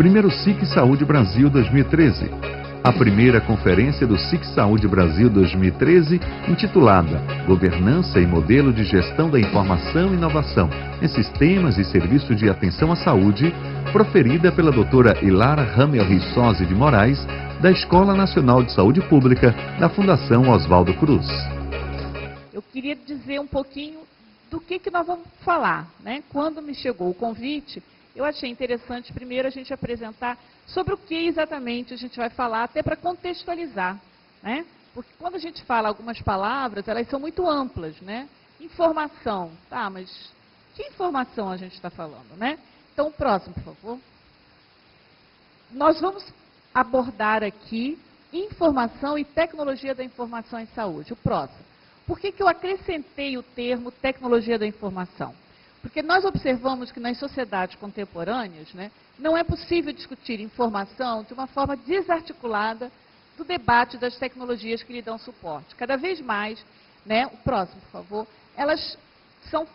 Primeiro SIC Saúde Brasil 2013. A primeira conferência do SIC Saúde Brasil 2013, intitulada Governança e Modelo de Gestão da Informação e Inovação em Sistemas e Serviços de Atenção à Saúde, proferida pela doutora Ilara Ramel Rissosi de Moraes, da Escola Nacional de Saúde Pública, da Fundação Oswaldo Cruz. Eu queria dizer um pouquinho do que nós vamos falar, né? Quando me chegou o convite, eu achei interessante primeiro a gente apresentar sobre o que exatamente a gente vai falar, até para contextualizar, né? Porque quando a gente fala algumas palavras, elas são muito amplas, né? Informação, tá, mas que informação a gente está falando, né? Então, o próximo, por favor. Nós vamos abordar aqui informação e tecnologia da informação em saúde. O próximo. Por que eu acrescentei o termo tecnologia da informação? Porque nós observamos que nas sociedades contemporâneas, né, não é possível discutir informação de uma forma desarticulada do debate das tecnologias que lhe dão suporte. Cada vez mais, né, o próximo, por favor, elas são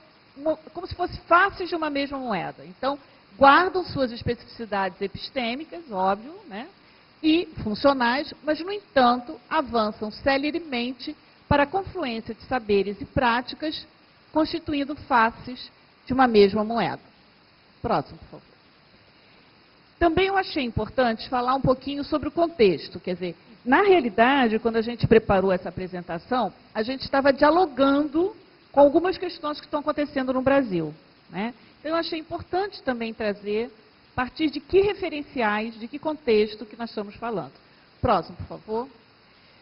como se fossem faces de uma mesma moeda. Então, guardam suas especificidades epistêmicas, óbvio, né, e funcionais, mas, no entanto, avançam celeremente para a confluência de saberes e práticas, constituindo faces de uma mesma moeda. Próximo, por favor. Também eu achei importante falar um pouquinho sobre o contexto. Quer dizer, na realidade, quando a gente preparou essa apresentação, a gente estava dialogando com algumas questões que estão acontecendo no Brasil, né? Então, eu achei importante também trazer a partir de que referenciais, de que contexto que nós estamos falando. Próximo, por favor.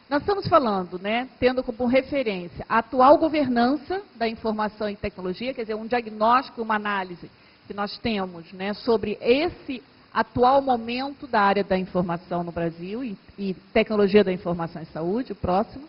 Nós estamos falando, né, tendo como referência a atual governança da informação e tecnologia, quer dizer, um diagnóstico, uma análise que nós temos, né, sobre esse atual momento da área da informação no Brasil e tecnologia da informação em saúde. O próximo.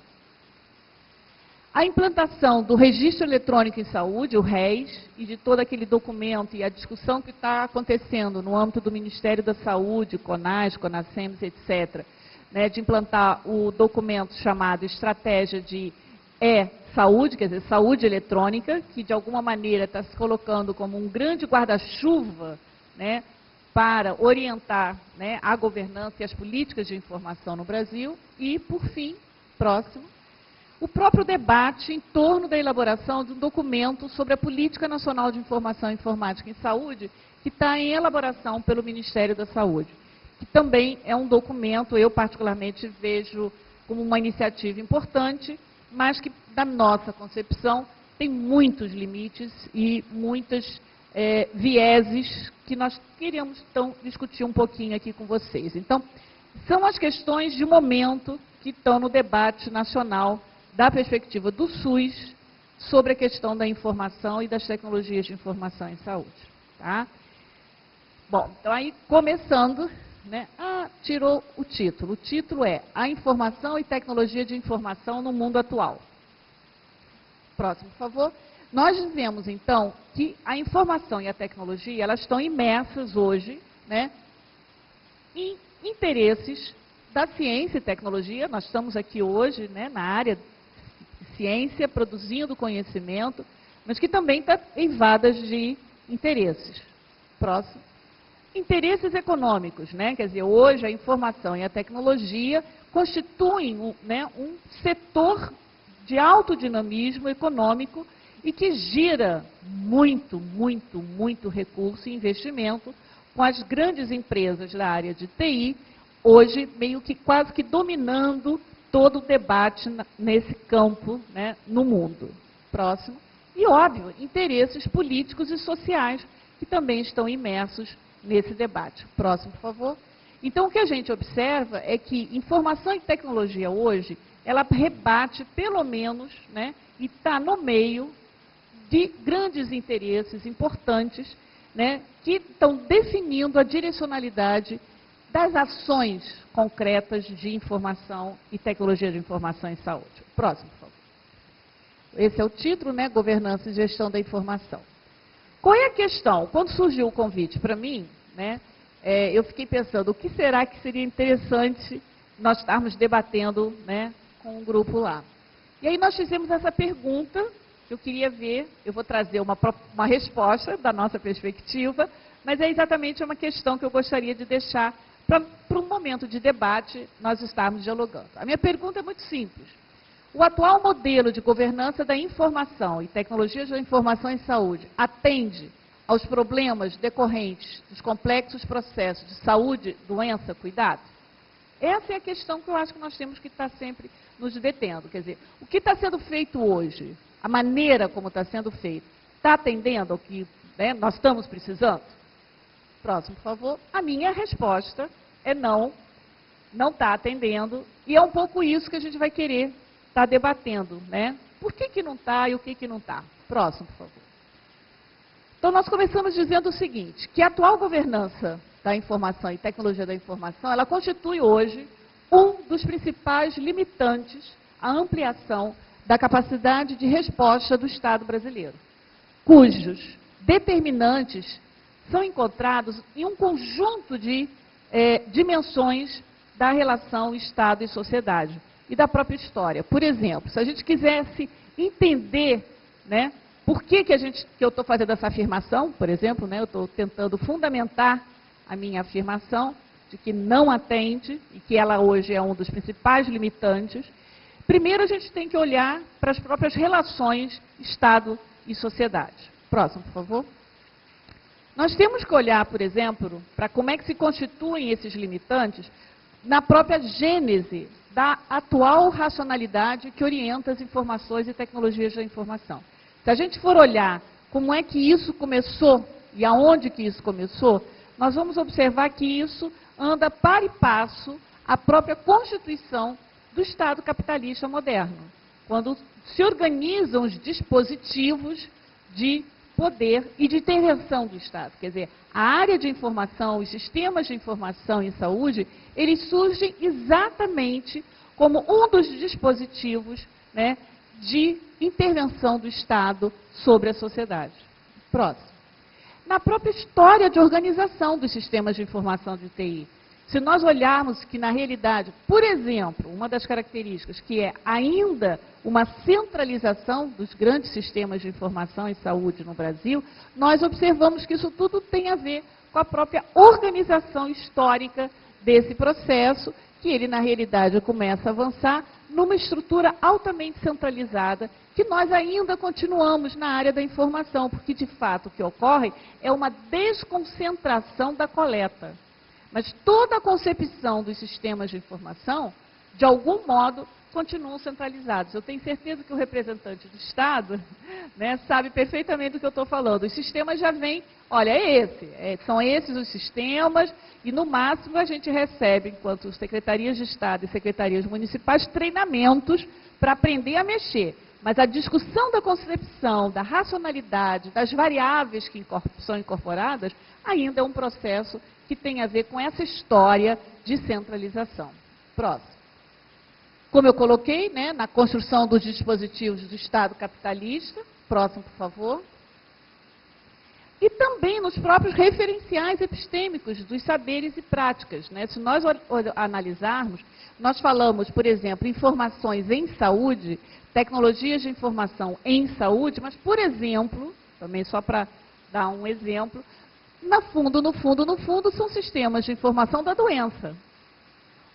A implantação do Registro Eletrônico em Saúde, o RES, e de todo aquele documento e a discussão que está acontecendo no âmbito do Ministério da Saúde, CONAS, CONASEMS, etc., né, de implantar o documento chamado Estratégia de E-Saúde, quer dizer, saúde eletrônica, que de alguma maneira está se colocando como um grande guarda-chuva, né, para orientar, né, a governança e as políticas de informação no Brasil. E, por fim, próximo, o próprio debate em torno da elaboração de um documento sobre a Política Nacional de Informação e Informática em Saúde, que está em elaboração pelo Ministério da Saúde, que também é um documento, eu particularmente vejo como uma iniciativa importante, mas que, na nossa concepção, tem muitos limites e muitos vieses que nós queríamos, então, discutir um pouquinho aqui com vocês. Então, são as questões de momento que estão no debate nacional da perspectiva do SUS sobre a questão da informação e das tecnologias de informação em saúde. Tá? Bom, então aí, começando, né? Tirou o título. O título é A Informação e Tecnologia de Informação no Mundo Atual. Próximo, por favor. Nós dizemos, então, que a informação e a tecnologia, elas estão imersas hoje, né, em interesses da ciência e tecnologia. Nós estamos aqui hoje, né, na área de ciência, produzindo conhecimento, mas que também está eivadas de interesses. Próximo. Interesses econômicos, né? Quer dizer, hoje a informação e a tecnologia constituem né, um setor de alto dinamismo econômico e que gira muito, muito, muito recurso e investimento com as grandes empresas da área de TI, hoje meio que quase que dominando todo o debate nesse campo, né, no mundo. Próximo. E, óbvio, interesses políticos e sociais que também estão imersos nesse debate. Próximo, por favor. Então, o que a gente observa é que informação e tecnologia hoje, ela rebate, pelo menos, né, e está no meio de grandes interesses importantes, né, que estão definindo a direcionalidade das ações concretas de informação e tecnologia de informação em saúde. Próximo, por favor. Esse é o título, né, Governança e Gestão da Informação. Qual é a questão? Quando surgiu o convite para mim, né, eu fiquei pensando, o que será que seria interessante nós estarmos debatendo, né, com um grupo lá? E aí nós fizemos essa pergunta, que eu queria ver, eu vou trazer uma resposta da nossa perspectiva, mas é exatamente uma questão que eu gostaria de deixar para um momento de debate nós estarmos dialogando. A minha pergunta é muito simples. O atual modelo de governança da informação e tecnologias da informação em saúde atende aos problemas decorrentes dos complexos processos de saúde, doença, cuidado? Essa é a questão que eu acho que nós temos que estar sempre nos detendo. Quer dizer, o que está sendo feito hoje, a maneira como está sendo feito, está atendendo ao que nós estamos precisando? Próximo, por favor. A minha resposta é não, não está atendendo, e é um pouco isso que a gente vai querer estar debatendo, né? Por que não está e o que não está? Próximo, por favor. Então, nós começamos dizendo o seguinte, que a atual governança da informação e tecnologia da informação, ela constitui hoje um dos principais limitantes à ampliação da capacidade de resposta do Estado brasileiro, cujos determinantes são encontrados em um conjunto de dimensões da relação Estado e sociedade e da própria história. Por exemplo, se a gente quisesse entender, né, por que eu estou fazendo essa afirmação, por exemplo, né, eu estou tentando fundamentar a minha afirmação de que não atende e que ela hoje é um dos principais limitantes, primeiro a gente tem que olhar para as próprias relações Estado e sociedade. Próximo, por favor. Nós temos que olhar, por exemplo, para como é que se constituem esses limitantes na própria gênese da atual racionalidade que orienta as informações e tecnologias da informação. Se a gente for olhar como é que isso começou e aonde que isso começou, nós vamos observar que isso anda par e passo à própria constituição do Estado capitalista moderno, quando se organizam os dispositivos de poder e de intervenção do Estado. Quer dizer, a área de informação, os sistemas de informação em saúde, eles surgem exatamente como um dos dispositivos, né, de intervenção do Estado sobre a sociedade. Próximo. Na própria história de organização dos sistemas de informação de TI, se nós olharmos que, na realidade, por exemplo, uma das características que é ainda uma centralização dos grandes sistemas de informação em saúde no Brasil, nós observamos que isso tudo tem a ver com a própria organização histórica desse processo, que ele, na realidade, começa a avançar numa estrutura altamente centralizada, que nós ainda continuamos na área da informação, porque, de fato, o que ocorre é uma desconcentração da coleta. Mas toda a concepção dos sistemas de informação, de algum modo, continuam centralizados. Eu tenho certeza que o representante do Estado, né, sabe perfeitamente do que eu estou falando. Os sistemas já vêm, olha, são esses os sistemas, e no máximo a gente recebe, enquanto secretarias de Estado e secretarias municipais, treinamentos para aprender a mexer. Mas a discussão da concepção, da racionalidade, das variáveis que são incorporadas, ainda é um processo que tem a ver com essa história de centralização. Próximo. Como eu coloquei, né, na construção dos dispositivos do Estado capitalista, próximo, por favor, e também nos próprios referenciais epistêmicos dos saberes e práticas, né? Se nós analisarmos, nós falamos, por exemplo, informações em saúde, tecnologias de informação em saúde, mas, por exemplo, também só para dar um exemplo, no fundo, são sistemas de informação da doença,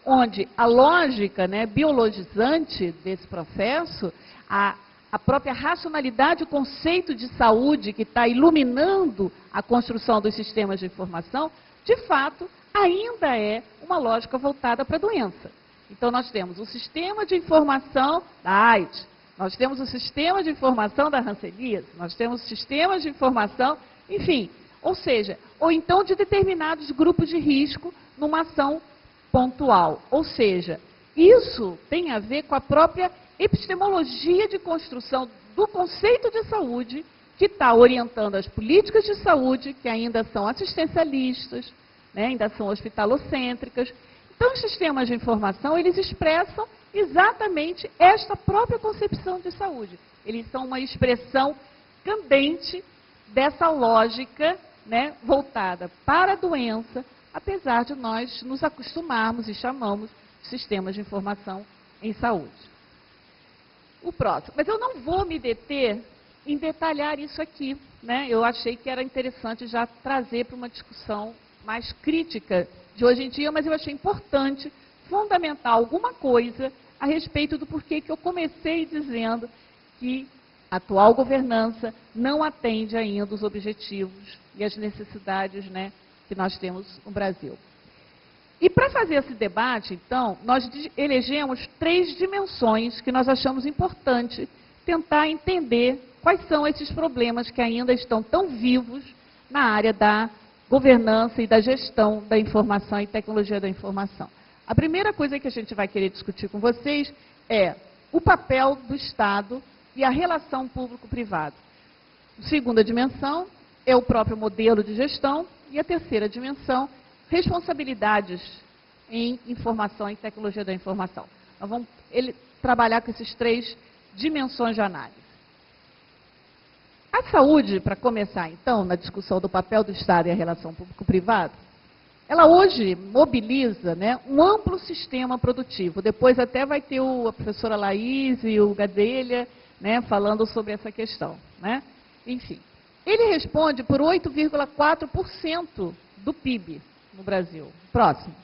onde a lógica, né, biologizante desse processo, a própria racionalidade, o conceito de saúde que está iluminando a construção dos sistemas de informação, de fato, ainda é uma lógica voltada para a doença. Então, nós temos o sistema de informação da AIDS, nós temos o sistema de informação da hanseníase, nós temos sistemas de informação, enfim, ou seja, ou então de determinados grupos de risco numa ação pontual. Ou seja, isso tem a ver com a própria epistemologia de construção do conceito de saúde, que está orientando as políticas de saúde, que ainda são assistencialistas, né, ainda são hospitalocêntricas. Então, os sistemas de informação, eles expressam exatamente esta própria concepção de saúde. Eles são uma expressão candente dessa lógica, né, voltada para a doença, apesar de nós nos acostumarmos e chamamos de sistemas de informação em saúde. O próximo. Mas eu não vou me deter em detalhar isso aqui, né? Eu achei que era interessante já trazer para uma discussão mais crítica de hoje em dia, mas eu achei importante fundamentar alguma coisa a respeito do porquê que eu comecei dizendo que a atual governança não atende ainda os objetivos e as necessidades, né, que nós temos no Brasil. E para fazer esse debate, então, nós elegemos 3 dimensões que nós achamos importante tentar entender quais são esses problemas que ainda estão tão vivos na área da governança e da gestão da informação e tecnologia da informação. A primeira coisa que a gente vai querer discutir com vocês é o papel do Estado e a relação público-privado. A segunda dimensão é o próprio modelo de gestão e a terceira dimensão, responsabilidades em informação e tecnologia da informação. Nós vamos trabalhar com essas 3 dimensões de análise. A saúde, para começar então, na discussão do papel do Estado e a relação público-privado, ela hoje mobiliza, né, um amplo sistema produtivo. Depois até vai ter a professora Laís e o Gadelha, né, falando sobre essa questão, né? Enfim, ele responde por 8,4% do PIB no Brasil. Próximo.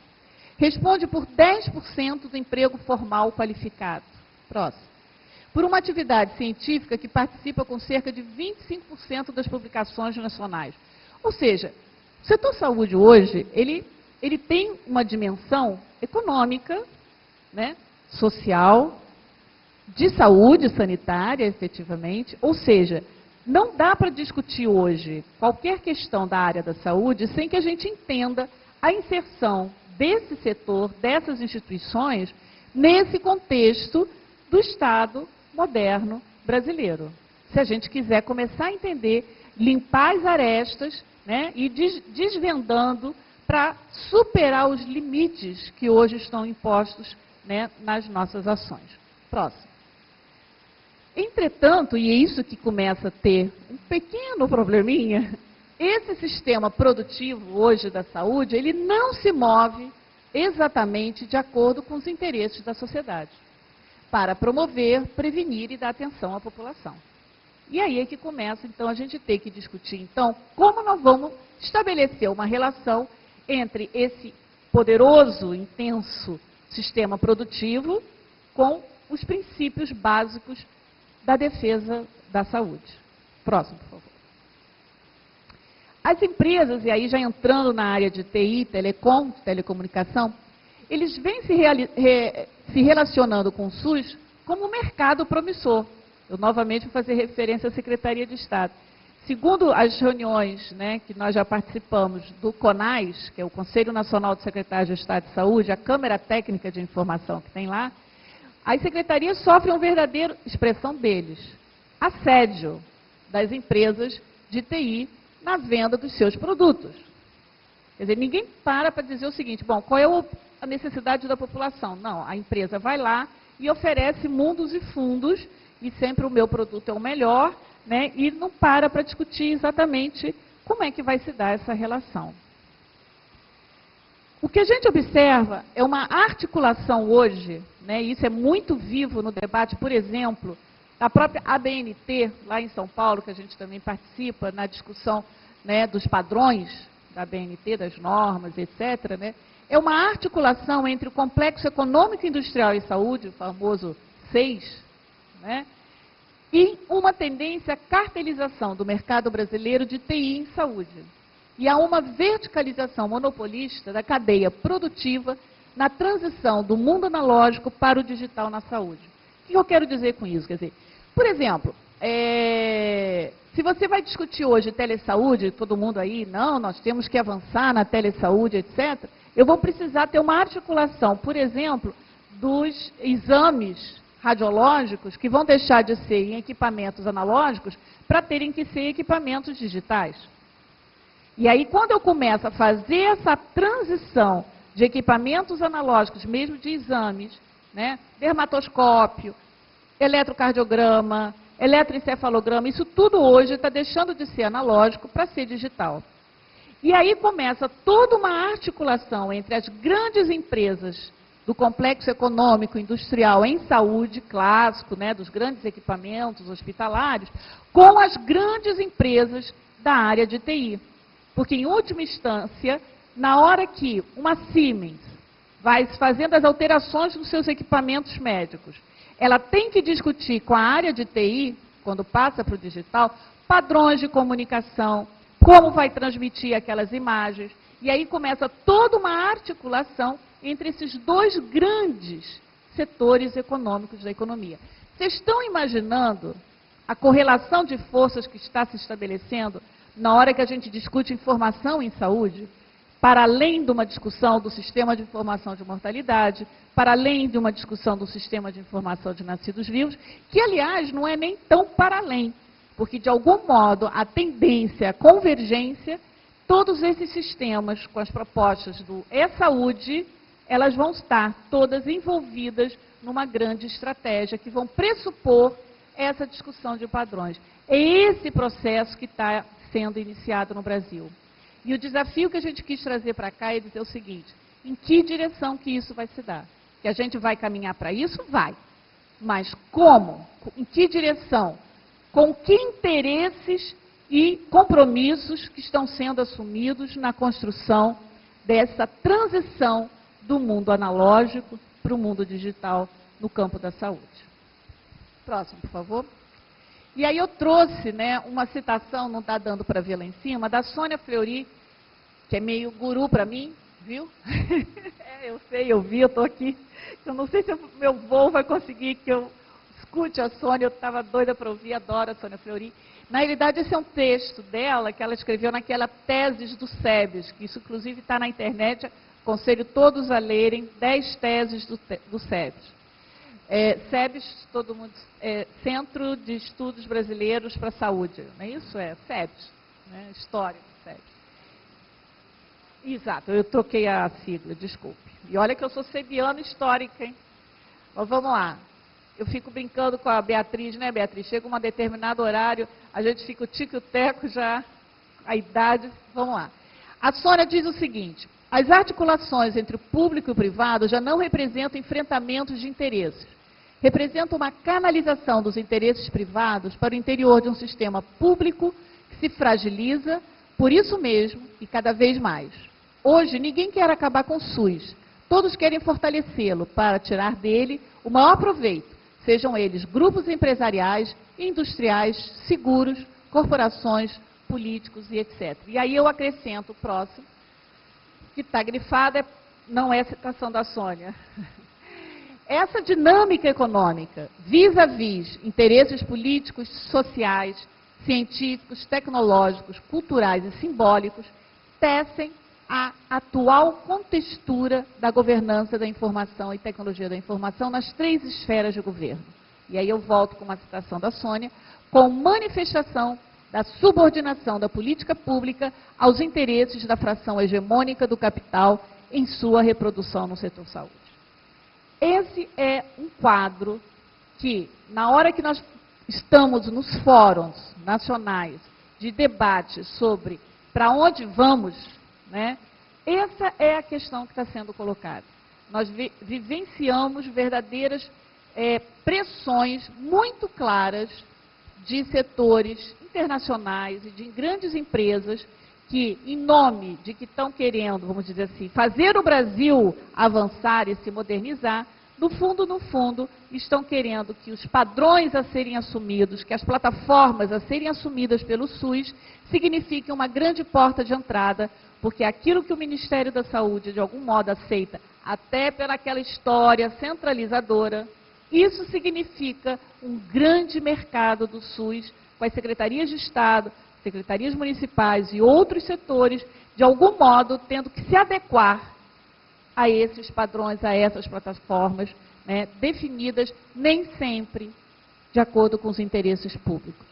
Responde por 10% do emprego formal qualificado. Próximo. Por uma atividade científica que participa com cerca de 25% das publicações nacionais. Ou seja, o setor saúde hoje, ele tem uma dimensão econômica, né, social, de saúde sanitária, efetivamente, ou seja, não dá para discutir hoje qualquer questão da área da saúde sem que a gente entenda a inserção desse setor, dessas instituições, nesse contexto do Estado moderno brasileiro. Se a gente quiser começar a entender, limpar as arestas, né, e desvendando para superar os limites que hoje estão impostos, né, nas nossas ações. Próximo. Entretanto, e é isso que começa a ter um pequeno probleminha, esse sistema produtivo hoje da saúde, ele não se move exatamente de acordo com os interesses da sociedade, para promover, prevenir e dar atenção à população. E aí é que começa, então, a gente ter que discutir, então, como nós vamos estabelecer uma relação entre esse poderoso, intenso sistema produtivo com os princípios básicos da defesa da saúde. Próximo, por favor. As empresas, e aí já entrando na área de TI, telecom, telecomunicação, eles vêm se relacionando com o SUS como um mercado promissor. Eu novamente vou fazer referência à Secretaria de Estado. Segundo as reuniões, né, que nós já participamos do CONAS, que é o Conselho Nacional de Secretários de Estado de Saúde, a Câmara Técnica de Informação que tem lá, as secretarias sofrem um verdadeiro, expressão deles, assédio das empresas de TI na venda dos seus produtos. Quer dizer, ninguém para dizer o seguinte, bom, qual é a necessidade da população? Não, a empresa vai lá e oferece mundos e fundos, e sempre o meu produto é o melhor, né, e não para discutir exatamente como é que vai se dar essa relação. O que a gente observa é uma articulação hoje, né, e isso é muito vivo no debate, por exemplo, da própria ABNT, lá em São Paulo, que a gente também participa na discussão, né, dos padrões da ABNT, das normas, etc., né, é uma articulação entre o Complexo Econômico, Industrial e Saúde, o famoso SEIS, né, e uma tendência à cartelização do mercado brasileiro de TI em saúde. E há uma verticalização monopolista da cadeia produtiva na transição do mundo analógico para o digital na saúde. O que eu quero dizer com isso? Quer dizer, por exemplo, se você vai discutir hoje telesaúde, todo mundo aí, não, nós temos que avançar na telesaúde, etc., eu vou precisar ter uma articulação, por exemplo, dos exames radiológicos que vão deixar de ser em equipamentos analógicos para terem que ser equipamentos digitais. E aí, quando eu começo a fazer essa transição de equipamentos analógicos, mesmo de exames, né, dermatoscópio, eletrocardiograma, eletroencefalograma, isso tudo hoje está deixando de ser analógico para ser digital. E aí começa toda uma articulação entre as grandes empresas do complexo econômico industrial em saúde clássico, né, dos grandes equipamentos hospitalares, com as grandes empresas da área de TI. Porque, em última instância, na hora que uma Siemens vai fazendo as alterações nos seus equipamentos médicos, ela tem que discutir com a área de TI, quando passa para o digital, padrões de comunicação, como vai transmitir aquelas imagens, e aí começa toda uma articulação entre esses dois grandes setores econômicos da economia. Vocês estão imaginando a correlação de forças que está se estabelecendo na hora que a gente discute informação em saúde, para além de uma discussão do sistema de informação de mortalidade, para além de uma discussão do sistema de informação de nascidos vivos, que, aliás, não é nem tão para além, porque, de algum modo, a tendência, a convergência, todos esses sistemas, com as propostas do e-saúde, elas vão estar todas envolvidas numa grande estratégia que vão pressupor essa discussão de padrões. É esse processo que está sendo iniciado no Brasil. E o desafio que a gente quis trazer para cá é dizer o seguinte: em que direção que isso vai se dar? Que a gente vai caminhar para isso? Vai. Mas como? Em que direção? Com que interesses e compromissos que estão sendo assumidos na construção dessa transição do mundo analógico para o mundo digital no campo da saúde? Próximo, por favor. E aí eu trouxe, né, uma citação, não está dando para ver lá em cima, da Sônia Fleury, que é meio guru para mim, viu? Eu sei, eu vi, eu estou aqui. Eu não sei se o meu voo vai conseguir que eu escute a Sônia, eu estava doida para ouvir, adoro a Sônia Fleury. Na realidade, esse é um texto dela que ela escreveu naquela Teses do SEBS, que isso inclusive está na internet, aconselho todos a lerem 10 teses do SEBS. SEBS, todo mundo, Centro de Estudos Brasileiros para a Saúde, não é isso? SEBS, né? História do SEBS. Exato, eu troquei a sigla, desculpe. E olha que eu sou sebiana histórica, hein? Mas vamos lá. Eu fico brincando com a Beatriz, né, Beatriz? Chega um determinado horário, a gente fica o tico e o teco já, a idade, vamos lá. A Sônia diz o seguinte: as articulações entre o público e o privado já não representam enfrentamentos de interesses. Representam uma canalização dos interesses privados para o interior de um sistema público que se fragiliza, por isso mesmo, e cada vez mais. Hoje, ninguém quer acabar com o SUS. Todos querem fortalecê-lo para tirar dele o maior proveito, sejam eles grupos empresariais, industriais, seguros, corporações, políticos e etc. E aí eu acrescento o próximo, que está grifado, não é citação da Sônia. Essa dinâmica econômica, vis-à-vis interesses políticos, sociais, científicos, tecnológicos, culturais e simbólicos, tecem a atual contextura da governança da informação e tecnologia da informação nas 3 esferas de governo. E aí eu volto com uma citação da Sônia, com manifestação da subordinação da política pública aos interesses da fração hegemônica do capital em sua reprodução no setor saúde. Esse é um quadro que, na hora que nós estamos nos fóruns nacionais de debate sobre para onde vamos, né, essa é a questão que está sendo colocada. Nós vivenciamos verdadeiras pressões muito claras de setores internacionais e de grandes empresas que, em nome de que estão querendo, vamos dizer assim, fazer o Brasil avançar e se modernizar, no fundo, estão querendo que os padrões a serem assumidos, que as plataformas a serem assumidas pelo SUS, signifiquem uma grande porta de entrada, porque aquilo que o Ministério da Saúde, de algum modo, aceita, até pelaquela história centralizadora, isso significa um grande mercado do SUS, com as secretarias de Estado, secretarias municipais e outros setores, de algum modo, tendo que se adequar a esses padrões, a essas plataformas, né, definidas nem sempre de acordo com os interesses públicos.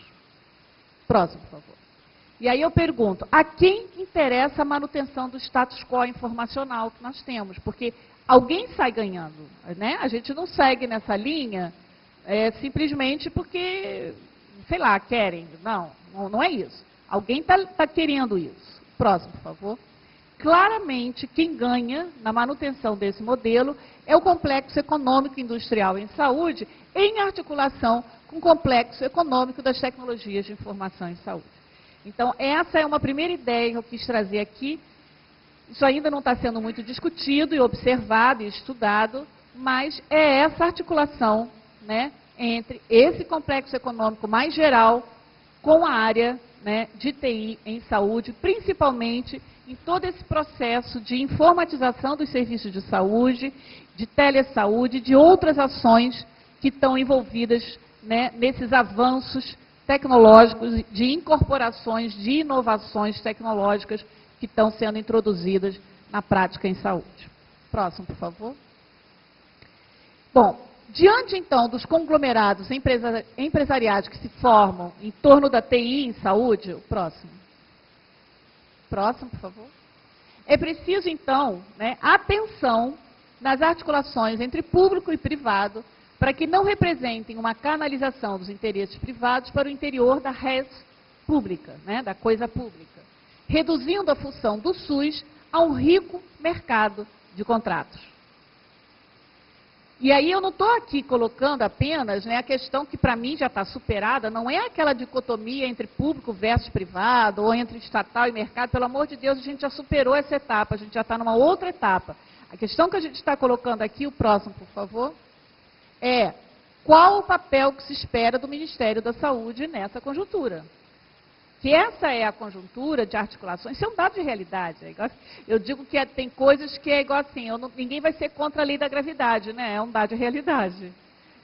Próximo, por favor. E aí eu pergunto, a quem interessa a manutenção do status quo informacional que nós temos? Porque alguém sai ganhando, né? A gente não segue nessa linha simplesmente porque, sei lá, querem. Não é isso. Alguém está querendo isso. Próximo, por favor. claramente quem ganha na manutenção desse modelo é o complexo econômico industrial em saúde, em articulação com o complexo econômico das tecnologias de informação em saúde. Então, essa é uma primeira ideia que eu quis trazer aqui. Isso ainda não está sendo muito discutido e observado e estudado, mas é essa articulação, né, entre esse complexo econômico mais geral com a área, né, de TI em saúde, principalmente em todo esse processo de informatização dos serviços de saúde, de telesaúde, de outras ações que estão envolvidas, né, nesses avanços tecnológicos, de incorporações, de inovações tecnológicas que estão sendo introduzidas na prática em saúde. Próximo, por favor. Bom, diante, então, dos conglomerados empresariais que se formam em torno da TI em saúde, o próximo. Próximo, por favor. É preciso, então, né, atenção nas articulações entre público e privado para que não representem uma canalização dos interesses privados para o interior da res pública, né, da coisa pública, reduzindo a função do SUS a um rico mercado de contratos. E aí eu não estou aqui colocando apenas, né, a questão que para mim já está superada, não é aquela dicotomia entre público versus privado, ou entre estatal e mercado, pelo amor de Deus, a gente já superou essa etapa, a gente já está numa outra etapa. A questão que a gente está colocando aqui, o próximo, por favor, é qual o papel que se espera do Ministério da Saúde nessa conjuntura. Que essa é a conjuntura de articulações, isso é um dado de realidade. É igual, eu digo que tem coisas que é igual assim, ninguém vai ser contra a lei da gravidade, né? É um dado de realidade.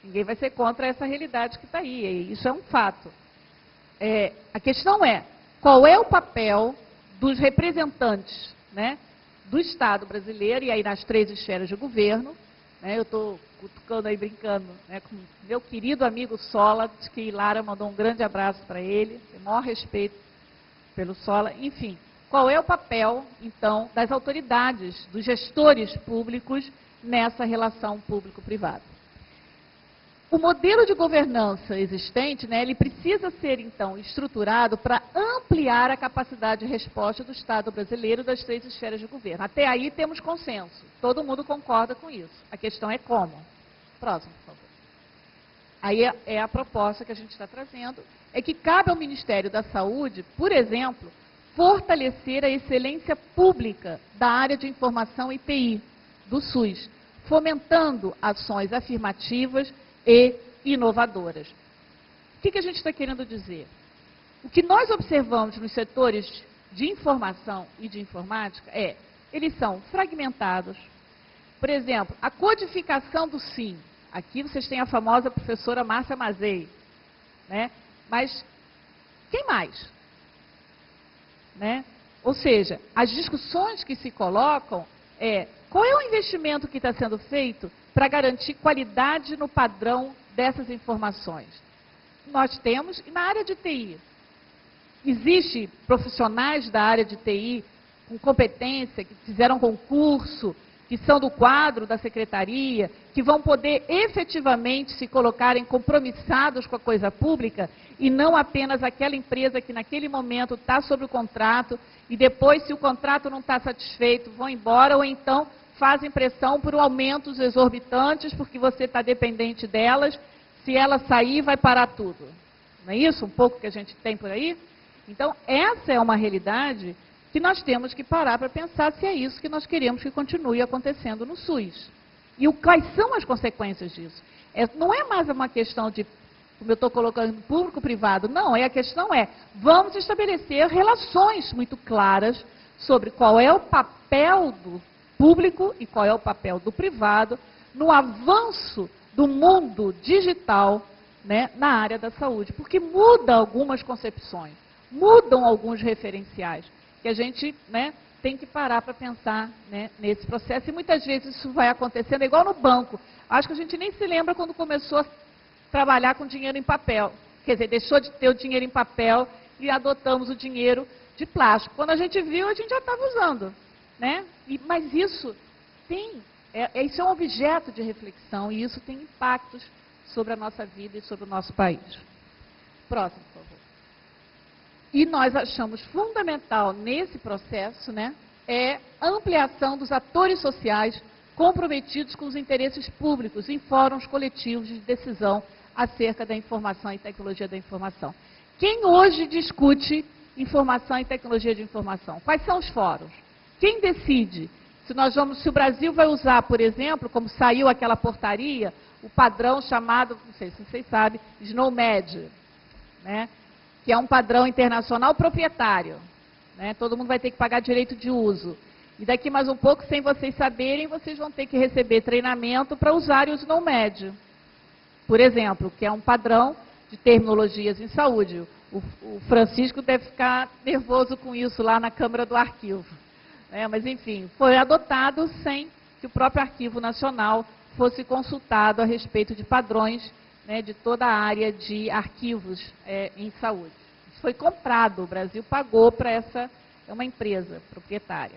Ninguém vai ser contra essa realidade que está aí, e isso é um fato. A questão é, qual é o papel dos representantes, né, do Estado brasileiro, e aí nas 3 esferas de governo, né, eu estou cutucando aí, brincando, né, com meu querido amigo Sola, que Lara mandou um grande abraço para ele, tenho o maior respeito pelo Sola. Enfim, qual é o papel, então, das autoridades, dos gestores públicos nessa relação público-privada? O modelo de governança existente, né, ele precisa ser, então, estruturado para ampliar a capacidade de resposta do Estado brasileiro das 3 esferas de governo. Até aí temos consenso, todo mundo concorda com isso. A questão é como. Próximo, por favor. Aí é a proposta que a gente está trazendo, é que cabe ao Ministério da Saúde, por exemplo, fortalecer a excelência pública da área de informação e TI, do SUS, fomentando ações afirmativas e inovadoras. O que a gente está querendo dizer? O que nós observamos nos setores de informação e de informática eles são fragmentados. Por exemplo, a codificação do SIM. Aqui vocês têm a famosa professora Márcia Mazei, né? Mas quem mais? Né? Ou seja, as discussões que se colocam qual é o investimento que está sendo feito para garantir qualidade no padrão dessas informações. Nós temos, na área de TI, existem profissionais da área de TI com competência, que fizeram concurso, que são do quadro da secretaria, que vão poder efetivamente se colocarem compromissados com a coisa pública e não apenas aquela empresa que naquele momento está sob o contrato e depois, se o contrato não está satisfeito, vão embora ou então fazem pressão por aumentos exorbitantes porque você está dependente delas, se ela sair vai parar tudo. Não é isso um pouco que a gente tem por aí? Então, essa é uma realidade que nós temos que parar para pensar se é isso que nós queremos que continue acontecendo no SUS. E quais são as consequências disso? Não é mais uma questão de, como eu estou colocando, público-privado, não, a questão vamos estabelecer relações muito claras sobre qual é o papel do público e qual é o papel do privado no avanço do mundo digital, né, na área da saúde, porque muda algumas concepções, mudam alguns referenciais, que a gente, né, tem que parar para pensar, né, nesse processo. E muitas vezes isso vai acontecendo, igual no banco. Acho que a gente nem se lembra quando começou a trabalhar com dinheiro em papel. Quer dizer, deixou de ter o dinheiro em papel e adotamos o dinheiro de plástico. Quando a gente viu, a gente já estava usando. Né? Mas isso isso é um objeto de reflexão e isso tem impactos sobre a nossa vida e sobre o nosso país. Próximo, por favor. E nós achamos fundamental nesse processo, né, é a ampliação dos atores sociais comprometidos com os interesses públicos em fóruns coletivos de decisão acerca da informação e tecnologia da informação. Quem hoje discute informação e tecnologia de informação? Quais são os fóruns? Quem decide se o Brasil vai usar, por exemplo, como saiu aquela portaria, o padrão chamado, não sei se vocês sabem, SNOMED, né? Que é um padrão internacional proprietário. Né? Todo mundo vai ter que pagar direito de uso. E daqui mais um pouco, sem vocês saberem, vocês vão ter que receber treinamento para usarem o SNOMED, por exemplo, que é um padrão de terminologias em saúde. O Francisco deve ficar nervoso com isso lá na Câmara do Arquivo. Mas, enfim, foi adotado sem que o próprio Arquivo Nacional fosse consultado a respeito de padrões, né, de toda a área de arquivos em saúde. Isso foi comprado, o Brasil pagou para uma empresa proprietária.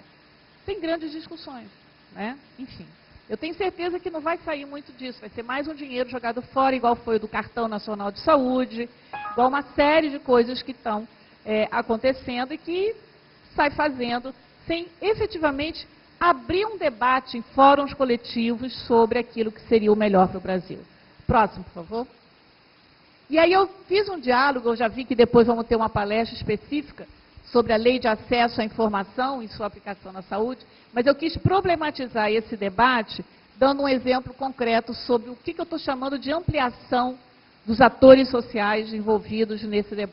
Tem grandes discussões, né? Enfim. Eu tenho certeza que não vai sair muito disso, vai ser mais um dinheiro jogado fora, igual foi o do Cartão Nacional de Saúde, igual uma série de coisas que estão acontecendo e que sai fazendo sem efetivamente abrir um debate em fóruns coletivos sobre aquilo que seria o melhor para o Brasil. Próximo, por favor. E aí eu fiz um diálogo, eu já vi que depois vamos ter uma palestra específica sobre a Lei de Acesso à Informação e sua aplicação na saúde, mas eu quis problematizar esse debate dando um exemplo concreto sobre o que eu estou chamando de ampliação dos atores sociais envolvidos nesse debate.